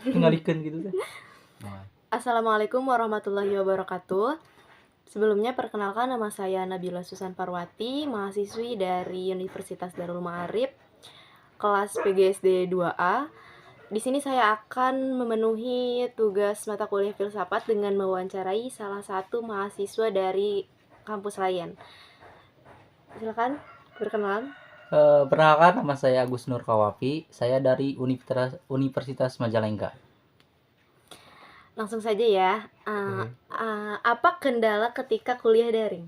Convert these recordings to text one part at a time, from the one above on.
Tingalikeun gitu teh. Assalamualaikum warahmatullahi wabarakatuh. Sebelumnya perkenalkan, nama saya Nabila Susan Parwati, mahasiswi dari Universitas Darul Ma'arif, kelas PGSD 2A. Di sini saya akan memenuhi tugas mata kuliah filsafat dengan mewawancarai salah satu mahasiswa dari kampus lain. Silakan berkenalan. Perkenalkan, nama saya Agus Nur Kawapi. Saya dari Universitas Majalengka. Langsung saja ya. Apa kendala ketika kuliah daring?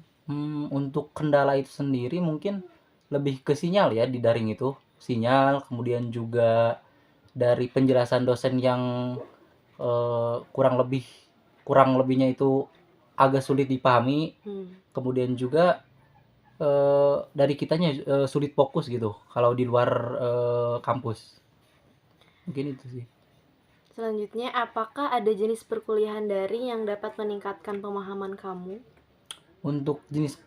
Untuk kendala itu sendiri mungkin lebih ke sinyal ya di daring itu. Sinyal, kemudian juga dari penjelasan dosen yang kurang lebihnya itu agak sulit dipahami. Kemudian juga dari kitanya sulit fokus gitu kalau di luar kampus. Mungkin itu sih. Selanjutnya, apakah ada jenis perkuliahan daring yang dapat meningkatkan pemahaman kamu? Untuk jenis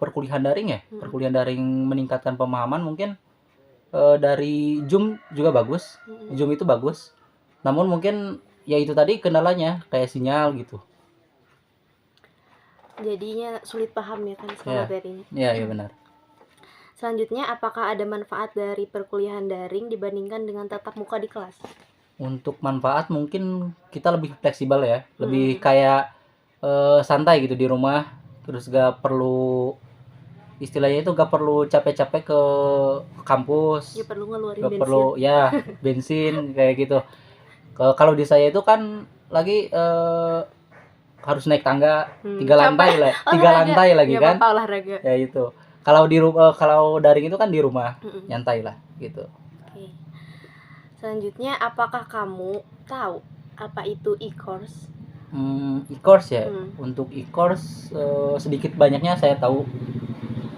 perkuliahan daring ya, perkuliahan daring meningkatkan pemahaman mungkin dari Zoom juga bagus. Zoom itu bagus. Namun mungkin ya itu tadi kendalanya kayak sinyal gitu. Jadinya sulit paham ya kan sama materinya. Iya benar. Selanjutnya, apakah ada manfaat dari perkuliahan daring dibandingkan dengan tatap muka di kelas? Untuk manfaat mungkin kita lebih fleksibel ya, lebih kayak santai gitu di rumah, terus gak perlu istilahnya itu gak perlu capek-capek ke kampus, Gak perlu ngeluarin gak bensin. perlu ya bensin kayak gitu. Kalau di saya itu kan lagi harus naik tangga 3 lantai lah, 3 lantai lagi kan. Olahraga. Ya itu. Kalau di kalau daring itu kan di rumah, nyantai lah gitu. Oke. Selanjutnya, apakah kamu tahu apa itu e-course? E-course ya. Untuk e-course sedikit banyaknya saya tahu.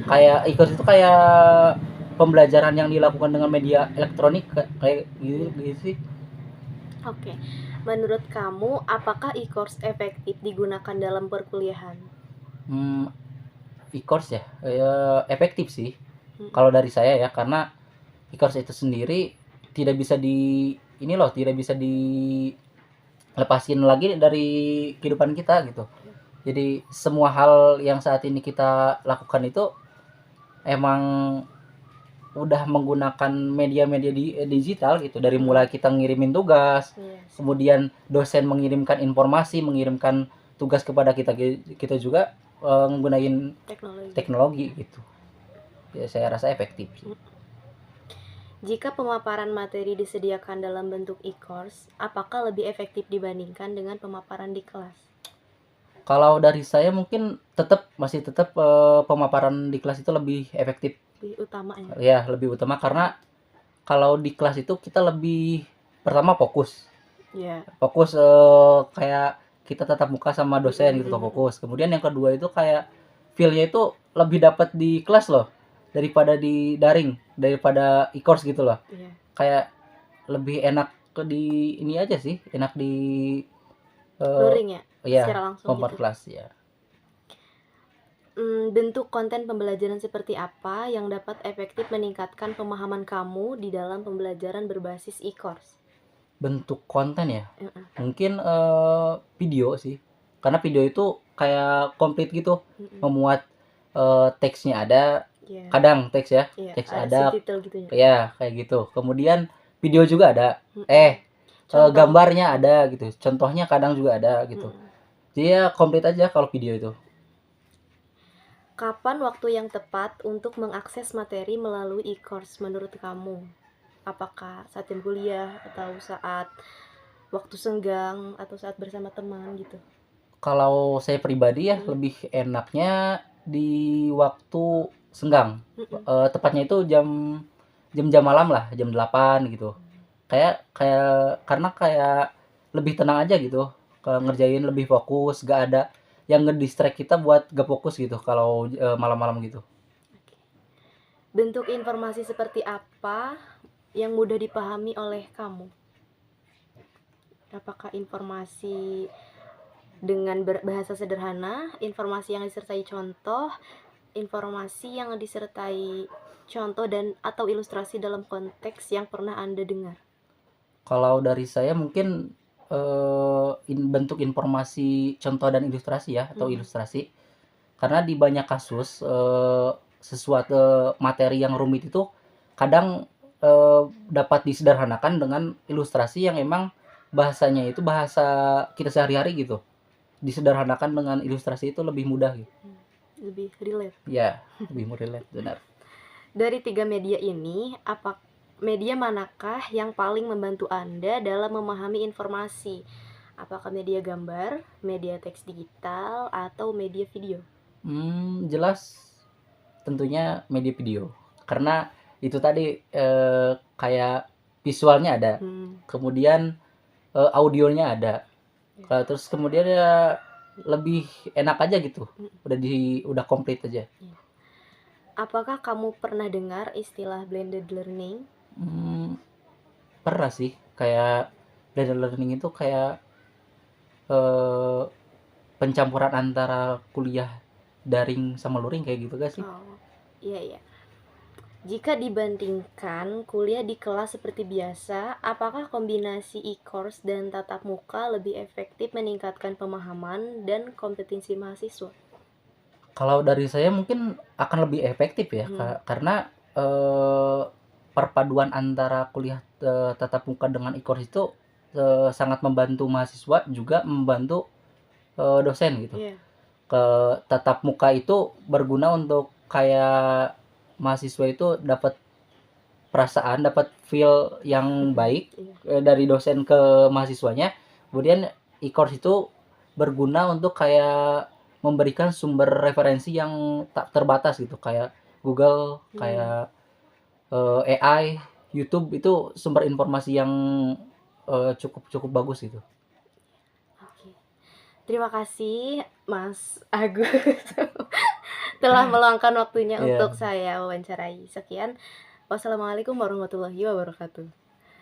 Kayak e-course itu kayak pembelajaran yang dilakukan dengan media elektronik kayak gitu sih. Oke. Menurut kamu, apakah e-course efektif digunakan dalam perkuliahan? E-course ya, efektif sih. Kalau dari saya ya, karena e-course itu sendiri tidak bisa tidak bisa dilepasin lagi dari kehidupan kita gitu. Jadi semua hal yang saat ini kita lakukan itu emang udah menggunakan media-media digital gitu. Dari mulai kita ngirimin tugas, kemudian dosen mengirimkan informasi, mengirimkan tugas kepada kita juga menggunakan teknologi gitu. Ya, saya rasa efektif. Jika pemaparan materi disediakan dalam bentuk e-course, apakah lebih efektif dibandingkan dengan pemaparan di kelas? Kalau dari saya mungkin masih tetap pemaparan di kelas itu lebih efektif. Lebih utama ya? Ya, lebih utama karena kalau di kelas itu kita lebih pertama fokus. Fokus kayak kita tatap muka sama dosen gitu, fokus. Kemudian yang kedua itu kayak feel-nya itu lebih dapat di kelas loh daripada di daring, daripada e-course gitu loh. Kayak lebih enak di ini aja sih, enak di luring ya? Secara langsung gitu. Kelas ya. Bentuk konten pembelajaran seperti apa yang dapat efektif meningkatkan pemahaman kamu di dalam pembelajaran berbasis e-course? Bentuk konten ya, mungkin video sih, karena video itu kayak komplit gitu, memuat teksnya ada, kadang teks ya, teks ada gitu ya, kayak gitu. Kemudian video juga ada, gambarnya ada gitu, contohnya kadang juga ada gitu. Jadi ya komplit aja kalau video itu. Kapan waktu yang tepat untuk mengakses materi melalui e-course menurut kamu? Apakah saat jam kuliah atau saat waktu senggang atau saat bersama teman gitu? Kalau saya pribadi ya lebih enaknya di waktu senggang. Tepatnya itu jam malam lah, jam 8 gitu. Kayak karena kayak lebih tenang aja gitu. Ngerjain lebih fokus, gak ada yang ngedistract kita buat gak fokus gitu kalau malam-malam gitu. Bentuk informasi seperti apa yang mudah dipahami oleh kamu? Apakah informasi dengan bahasa sederhana, informasi yang disertai contoh, informasi yang disertai contoh dan atau ilustrasi dalam konteks yang pernah Anda dengar? Kalau dari saya mungkin bentuk informasi contoh dan ilustrasi ya, atau ilustrasi. Karena di banyak kasus sesuatu materi yang rumit itu kadang dapat disederhanakan dengan ilustrasi yang emang bahasanya itu bahasa kita sehari-hari gitu. Disederhanakan dengan ilustrasi itu lebih mudah gitu. Lebih relate. Ya, lebih relate, benar. Dari 3 media ini, apa media manakah yang paling membantu Anda dalam memahami informasi? Apakah media gambar, media teks digital, atau media video? Jelas tentunya media video. Karena itu tadi kayak visualnya ada, kemudian audionya ada. Terus kemudian ya lebih enak aja gitu. Udah komplit aja. Apakah kamu pernah dengar istilah blended learning? Pernah sih, kayak blended learning itu kayak pencampuran antara kuliah daring sama luring kayak gitu gak sih? Oh, iya. Jika dibandingkan kuliah di kelas seperti biasa, apakah kombinasi e-course dan tatap muka lebih efektif meningkatkan pemahaman dan kompetensi mahasiswa? Kalau dari saya mungkin akan lebih efektif ya, karena perpaduan antara kuliah tatap muka dengan e-course itu sangat membantu mahasiswa, juga membantu dosen gitu. Ke tatap muka itu berguna untuk kayak mahasiswa itu dapat perasaan, dapat feel yang baik dari dosen ke mahasiswanya. Kemudian e-course itu berguna untuk kayak memberikan sumber referensi yang tak terbatas gitu, kayak Google, kayak AI, YouTube, itu sumber informasi yang cukup bagus gitu. Oke. Terima kasih Mas Agus telah meluangkan waktunya untuk saya wawancarai. Sekian. Wassalamualaikum warahmatullahi wabarakatuh.